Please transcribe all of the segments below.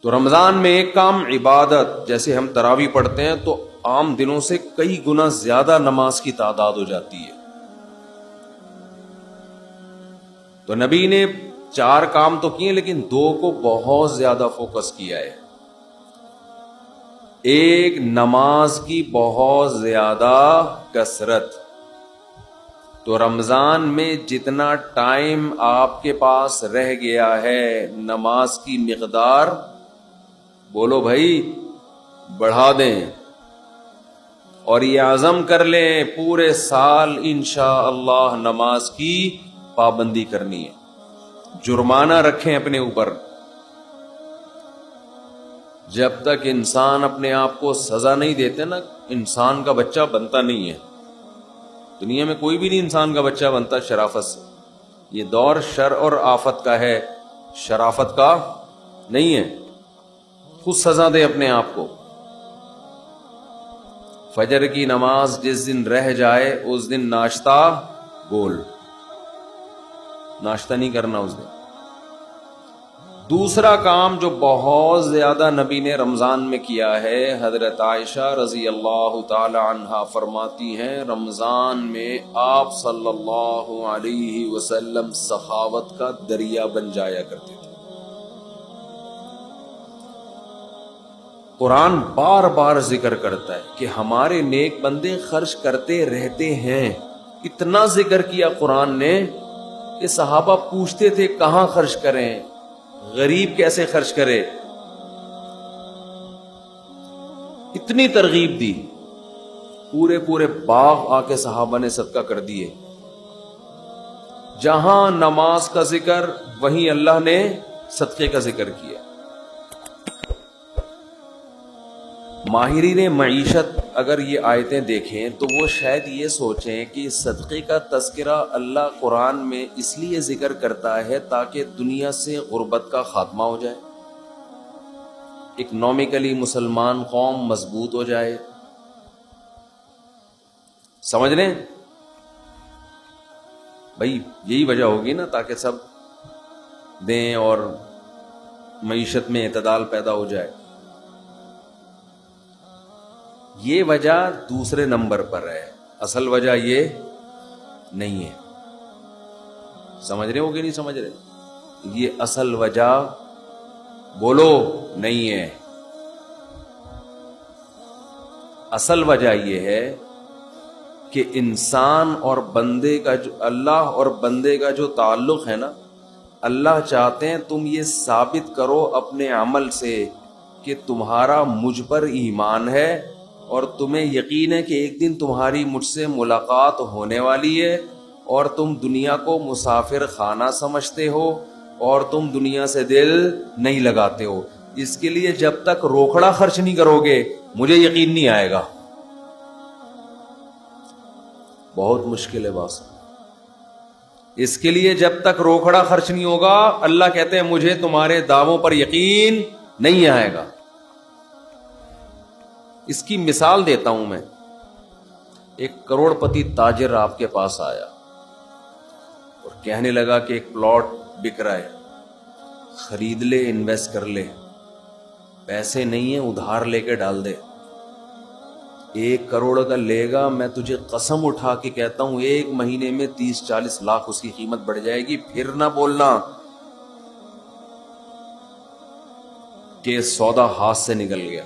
تو رمضان میں ایک کام عبادت، جیسے ہم تراویح پڑھتے ہیں تو عام دنوں سے کئی گنا زیادہ نماز کی تعداد ہو جاتی ہے. تو نبی نے 4 کام تو کیے لیکن 2 کو بہت زیادہ فوکس کیا ہے. ایک، نماز کی بہت زیادہ کثرت. تو رمضان میں جتنا ٹائم آپ کے پاس رہ گیا ہے نماز کی مقدار، بولو بھائی، بڑھا دیں، اور یہ عزم کر لیں پورے سال انشاءاللہ نماز کی پابندی کرنی ہے. جرمانہ رکھیں اپنے اوپر. جب تک انسان اپنے آپ کو سزا نہیں دیتے نا، انسان کا بچہ بنتا نہیں ہے. دنیا میں کوئی بھی نہیں انسان کا بچہ بنتا شرافت سے. یہ دور شر اور آفت کا ہے، شرافت کا نہیں ہے. خود سزا دے اپنے آپ کو. فجر کی نماز جس دن رہ جائے اس دن ناشتہ گول، ناشتہ نہیں کرنا اس دن. دوسرا کام جو بہت زیادہ نبی نے رمضان میں کیا ہے، حضرت عائشہ رضی اللہ تعالی عنہا فرماتی ہیں رمضان میں آپ صلی اللہ علیہ وسلم سخاوت کا دریا بن جایا کرتے تھے. قرآن بار بار ذکر کرتا ہے کہ ہمارے نیک بندے خرچ کرتے رہتے ہیں. اتنا ذکر کیا قرآن نے کہ صحابہ پوچھتے تھے کہاں خرچ کریں، غریب کیسے خرچ کرے. اتنی ترغیب دی، پورے باغ آ کے صحابہ نے صدقہ کر دیے. جہاں نماز کا ذکر وہیں اللہ نے صدقے کا ذکر کیا. ماہرین معیشت اگر یہ آیتیں دیکھیں تو وہ شاید یہ سوچیں کہ صدقے کا تذکرہ اللہ قرآن میں اس لیے ذکر کرتا ہے تاکہ دنیا سے غربت کا خاتمہ ہو جائے، اکنامکلی مسلمان قوم مضبوط ہو جائے. سمجھ رہے ہیں بھائی؟ یہی وجہ ہوگی نا، تاکہ سب دیں اور معیشت میں اعتدال پیدا ہو جائے. یہ وجہ دوسرے نمبر پر ہے، اصل وجہ یہ نہیں ہے. سمجھ رہے ہو کہ نہیں سمجھ رہے؟ یہ اصل وجہ بولو نہیں ہے. اصل وجہ یہ ہے کہ انسان اور بندے کا جو اللہ اور بندے کا جو تعلق ہے نا، اللہ چاہتے ہیں تم یہ ثابت کرو اپنے عمل سے کہ تمہارا مجھ پر ایمان ہے اور تمہیں یقین ہے کہ ایک دن تمہاری مجھ سے ملاقات ہونے والی ہے، اور تم دنیا کو مسافر خانہ سمجھتے ہو اور تم دنیا سے دل نہیں لگاتے ہو. اس کے لیے جب تک روکڑا خرچ نہیں کرو گے مجھے یقین نہیں آئے گا. بہت مشکل ہے بات. اس کے لیے جب تک روکڑا خرچ نہیں ہوگا اللہ کہتے ہیں مجھے تمہارے دعووں پر یقین نہیں آئے گا. اس کی مثال دیتا ہوں میں. ایک کروڑ پتی تاجر آپ کے پاس آیا اور کہنے لگا کہ ایک پلاٹ بک رہا ہے، خرید لے، انویسٹ کر لے، پیسے نہیں ہیں ادھار لے کے ڈال دے. 1 کروڑ کا لے گا، میں تجھے قسم اٹھا کے کہتا ہوں 1 مہینے میں 30-40 لاکھ اس کی قیمت بڑھ جائے گی. پھر نہ بولنا کہ سودا ہاتھ سے نکل گیا.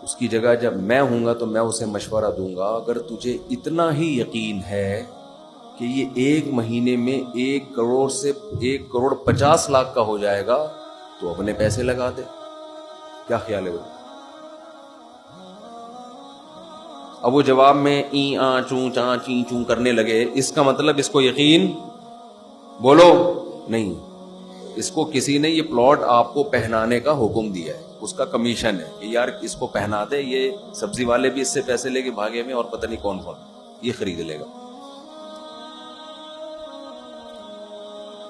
اس کی جگہ جب میں ہوں گا تو میں اسے مشورہ دوں گا اگر تجھے اتنا ہی یقین ہے کہ یہ 1 مہینے میں 1 کروڑ سے 1 کروڑ 50 لاکھ کا ہو جائے گا تو اپنے پیسے لگا دے. کیا خیال ہے وہ؟ اب وہ جواب میں ای آ چوں چاں چیں چوں کرنے لگے. اس کا مطلب اس کو یقین بولو نہیں. اس کو کسی نے یہ پلاٹ آپ کو پہنانے کا حکم دیا ہے، اس کا کمیشن ہے کہ یار اس کو پہنا دے، یہ سبزی والے بھی اس سے پیسے لے کے بھاگے میں اور پتہ نہیں کون کون یہ خرید لے گا.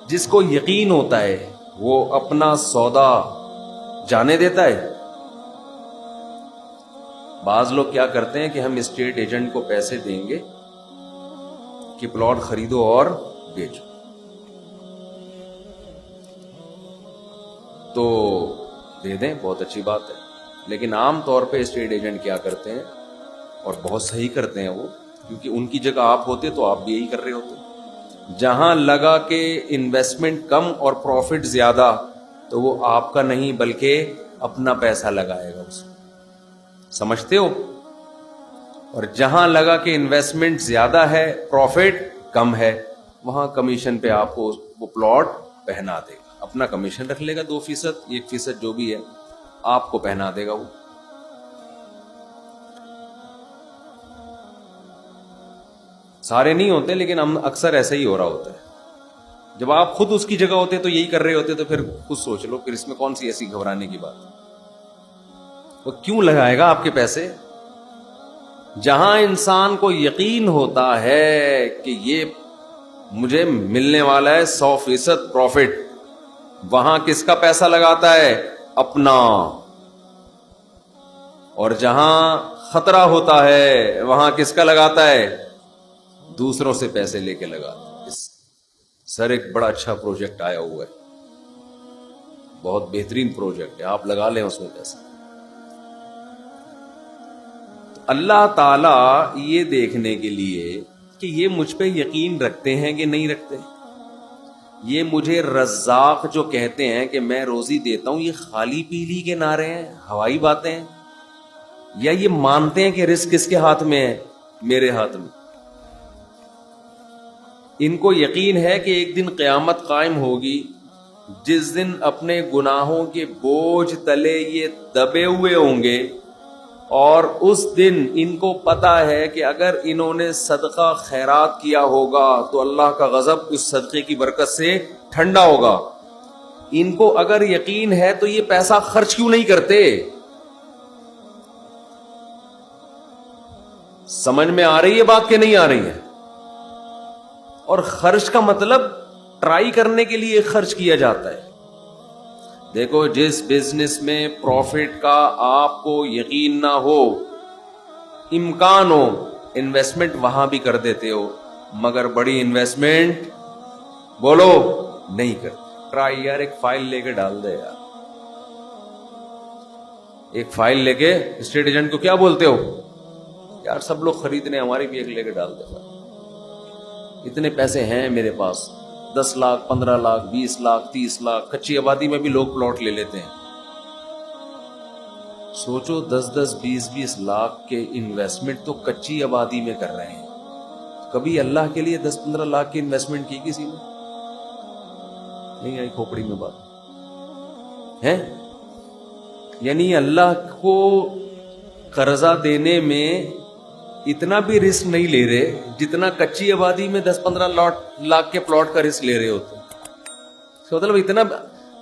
جس کو یقین ہوتا ہے وہ اپنا سودا جانے دیتا ہے. بعض لوگ کیا کرتے ہیں کہ ہم اسٹیٹ ایجنٹ کو پیسے دیں گے کہ پلاٹ خریدو اور بیچو. تو دے دیں، بہت اچھی بات ہے. لیکن عام طور پہ اسٹیٹ ایجنٹ کیا کرتے ہیں، اور بہت صحیح کرتے ہیں وہ، کیونکہ ان کی جگہ آپ ہوتے تو آپ بھی یہی کر رہے ہوتے. جہاں لگا کہ انویسٹمنٹ کم اور پروفٹ زیادہ، تو وہ آپ کا نہیں بلکہ اپنا پیسہ لگائے گا اس میں. سمجھتے ہو؟ اور جہاں لگا کہ انویسٹمنٹ زیادہ ہے پروفٹ کم ہے، وہاں کمیشن پہ آپ کو وہ پلاٹ پہنا دے گا. اپنا کمیشن رکھ لے گا 2%، 1% جو بھی ہے آپ کو پہنا دے گا وہ. سارے نہیں ہوتے لیکن ہم اکثر ایسا ہی ہو رہا ہوتا ہے. جب آپ خود اس کی جگہ ہوتے تو یہی کر رہے ہوتے، تو پھر خود سوچ لو، پھر اس میں کون سی ایسی گھبرانے کی بات. وہ کیوں لگائے گا آپ کے پیسے؟ جہاں انسان کو یقین ہوتا ہے کہ یہ مجھے ملنے والا ہے 100% پروفٹ، وہاں کس کا پیسہ لگاتا ہے؟ اپنا. اور جہاں خطرہ ہوتا ہے وہاں کس کا لگاتا ہے؟ دوسروں سے پیسے لے کے لگاتا ہے. سر ایک بڑا اچھا پروجیکٹ آیا ہوا ہے، بہت بہترین پروجیکٹ ہے، آپ لگا لیں اس میں پیسہ. اللہ تعالی یہ دیکھنے کے لیے کہ یہ مجھ پہ یقین رکھتے ہیں کہ نہیں رکھتے، یہ مجھے رزاق جو کہتے ہیں کہ میں روزی دیتا ہوں، یہ خالی پیلی کے نعرے ہیں، ہوائی باتیں ہیں، یا یہ مانتے ہیں کہ رزق کس کے ہاتھ میں ہے؟ میرے ہاتھ میں. ان کو یقین ہے کہ ایک دن قیامت قائم ہوگی، جس دن اپنے گناہوں کے بوجھ تلے یہ دبے ہوئے ہوں گے، اور اس دن ان کو پتا ہے کہ اگر انہوں نے صدقہ خیرات کیا ہوگا تو اللہ کا غضب اس صدقے کی برکت سے ٹھنڈا ہوگا. ان کو اگر یقین ہے تو یہ پیسہ خرچ کیوں نہیں کرتے؟ سمجھ میں آ رہی ہے بات کہ نہیں آ رہی ہے؟ اور خرچ کا مطلب ٹرائی کرنے کے لیے خرچ کیا جاتا ہے. دیکھو، جس بزنس میں پروفٹ کا آپ کو یقین نہ ہو، امکان ہو، انویسٹمنٹ وہاں بھی کر دیتے ہو، مگر بڑی انویسٹمنٹ بولو نہیں کرتے. ٹرائی یار، ایک فائل لے کے ڈال دے یار. ایک فائل لے کے اسٹیٹ ایجنٹ کو کیا بولتے ہو؟ یار سب لوگ خریدنے، ہماری بھی ایک لے کے ڈال دے. اتنے پیسے ہیں میرے پاس، 10 لاکھ 15 لاکھ 20 لاکھ 30 لاکھ. کچی آبادی میں بھی لوگ پلاٹ لے لیتے ہیں. سوچو 10 20 لاکھ کے انویسٹمنٹ تو کچی آبادی میں کر رہے ہیں. کبھی اللہ کے لیے 10-15 لاکھ کی انویسٹمنٹ کی کسی نے؟ نہیں آئی کھوپڑی میں بات ہے. یعنی اللہ کو قرضہ دینے میں اتنا بھی رسک نہیں لے رہے جتنا کچی آبادی میں 10-15 لاکھ کے پلاٹ کا رسک لے رہے ہوتے. مطلب اتنا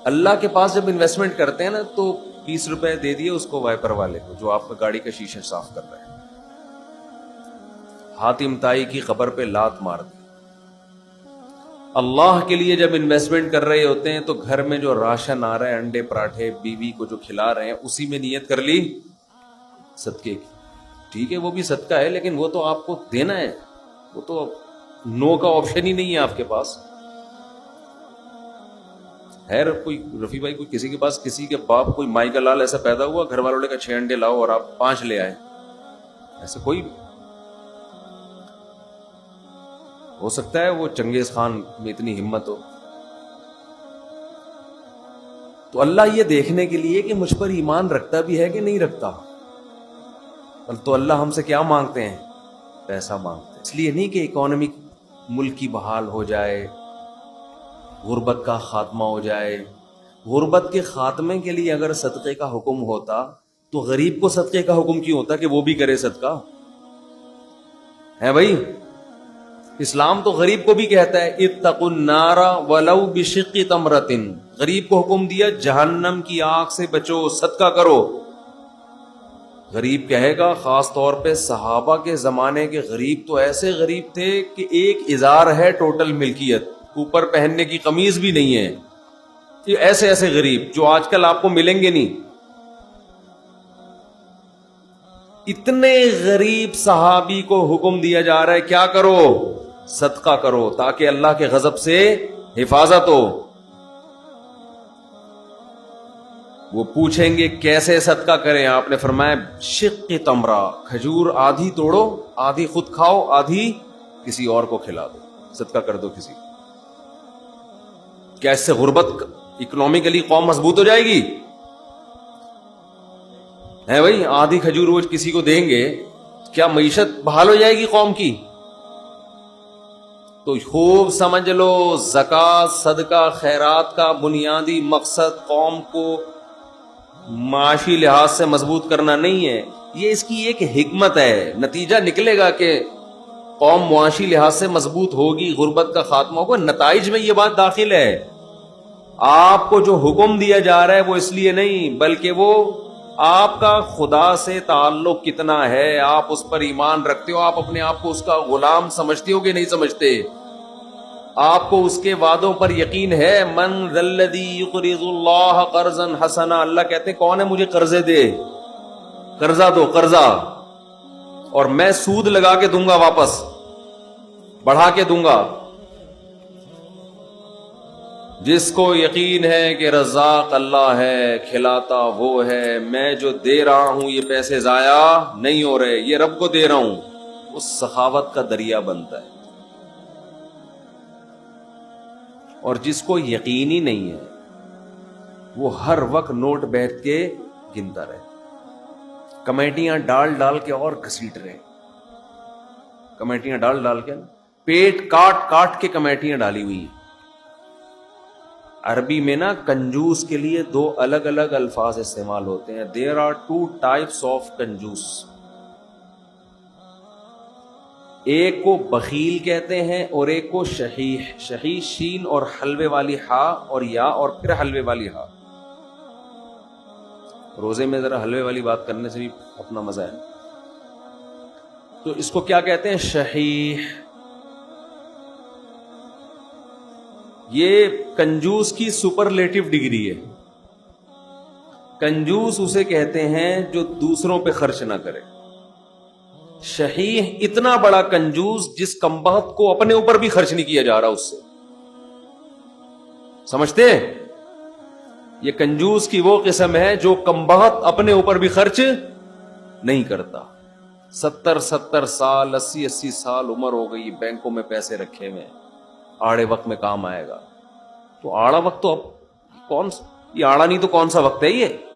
اللہ کے پاس جب انویسٹمنٹ کرتے ہیں نا، تو 20 روپے دے دیے اس کو وائپر والے کو جو آپ کا گاڑی کا شیشہ صاف کر رہا ہے، حاتم طائی کی خبر پہ لات مار دی. اللہ کے لیے جب انویسٹمنٹ کر رہے ہوتے ہیں تو گھر میں جو راشن آ رہا ہے، انڈے پراٹھے بیوی کو جو کھلا رہے ہیں، اسی میں نیت کر لی صدقے کی. ٹھیک ہے وہ بھی صدقہ ہے، لیکن وہ تو آپ کو دینا ہے، وہ تو نو کا آپشن ہی نہیں ہے آپ کے پاس. خیر کوئی رفیع بھائی، کوئی کسی کے پاس، کسی کے باپ کوئی مائی کا لال ایسا پیدا ہوا، گھر والوں نے کہا 6 انڈے لاؤ اور آپ 5 لے آئے، ایسا کوئی بھی ہو سکتا ہے. وہ چنگیز خان میں اتنی ہمت ہو. تو اللہ یہ دیکھنے کے لیے کہ مجھ پر ایمان رکھتا بھی ہے کہ نہیں رکھتا. تو اللہ ہم سے کیا مانگتے ہیں؟ پیسہ مانگتے ہیں. اس لیے نہیں کہ اکانومک ملک کی بحال ہو جائے، غربت کا خاتمہ ہو جائے. غربت کے خاتمے کے لیے اگر صدقے کا حکم ہوتا تو غریب کو صدقے کا حکم کیوں ہوتا کہ وہ بھی کرے صدقہ؟ ہے بھائی، اسلام تو غریب کو بھی کہتا ہے اتقوا النار ولو بشق تمرۃ. غریب کو حکم دیا جہنم کی آگ سے بچو، صدقہ کرو. غریب کہے گا، خاص طور پہ صحابہ کے زمانے کے غریب تو ایسے غریب تھے کہ ایک ازار ہے ٹوٹل ملکیت، اوپر پہننے کی قمیض بھی نہیں ہے. یہ ایسے ایسے غریب جو آج کل آپ کو ملیں گے نہیں. اتنے غریب صحابی کو حکم دیا جا رہا ہے کیا کرو؟ صدقہ کرو، تاکہ اللہ کے غضب سے حفاظت ہو. وہ پوچھیں گے کیسے صدقہ کریں؟ آپ نے فرمایا شق تمرہ، کھجور آدھی توڑو، آدھی خود کھاؤ، آدھی کسی اور کو کھلا دو، صدقہ کر دو کسی کو۔ کیا اس سے غربت اکنامکلی قوم مضبوط ہو جائے گی؟ ہے بھائی، آدھی کھجور وہ کسی کو دیں گے، کیا معیشت بحال ہو جائے گی قوم کی؟ تو خوب سمجھ لو، زکوٰۃ صدقہ خیرات کا بنیادی مقصد قوم کو معاشی لحاظ سے مضبوط کرنا نہیں ہے، یہ اس کی ایک حکمت ہے۔ نتیجہ نکلے گا کہ قوم معاشی لحاظ سے مضبوط ہوگی، غربت کا خاتمہ ہوگا، نتائج میں یہ بات داخل ہے۔ آپ کو جو حکم دیا جا رہا ہے وہ اس لیے نہیں، بلکہ وہ آپ کا خدا سے تعلق کتنا ہے، آپ اس پر ایمان رکھتے ہو، آپ اپنے آپ کو اس کا غلام سمجھتے ہو کہ نہیں سمجھتے؟ آپ کو اس کے وعدوں پر یقین ہے؟ من ذا الذی یقرض اللہ قرضا حسنا، اللہ کہتے ہیں کون ہے مجھے قرضے دے، قرضہ دو، قرضہ، اور میں سود لگا کے دوں گا، واپس بڑھا کے دوں گا۔ جس کو یقین ہے کہ رزاق اللہ ہے، کھلاتا وہ ہے، میں جو دے رہا ہوں یہ پیسے ضائع نہیں ہو رہے، یہ رب کو دے رہا ہوں، وہ سخاوت کا دریا بنتا ہے۔ اور جس کو یقین ہی نہیں ہے وہ ہر وقت نوٹ بیٹھ کے گنتا رہے، کمیٹیاں ڈال ڈال کے اور گھسیٹ رہے، کمیٹیاں ڈال ڈال کے، پیٹ کاٹ کاٹ کے کمیٹیاں ڈالی ہوئی ہیں۔ عربی میں نا کنجوس کے لیے دو الگ الگ الفاظ استعمال ہوتے ہیں۔ There are two types of کنجوس، ایک کو بخیل کہتے ہیں اور ایک کو شحیح، شحیح شین اور حلوے والی ہا اور یا اور پھر حلوے والی ہا۔ روزے میں ذرا حلوے والی بات کرنے سے بھی اپنا مزہ ہے۔ تو اس کو کیا کہتے ہیں؟ شحیح۔ یہ کنجوس کی سپرلیٹو ڈگری ہے۔ کنجوس اسے کہتے ہیں جو دوسروں پہ خرچ نہ کرے۔ شحیح اتنا بڑا کنجوس جس کمبخت کو اپنے اوپر بھی خرچ نہیں کیا جا رہا اس سے، سمجھتے؟ یہ کنجوس کی وہ قسم ہے جو کمبخت اپنے اوپر بھی خرچ نہیں کرتا۔ 70 سال 80 سال عمر ہو گئی، بینکوں میں پیسے رکھے ہوئے، آڑے وقت میں کام آئے گا۔ تو آڑا وقت تو اب کون، یہ آڑا نہیں تو کون سا وقت ہے یہ؟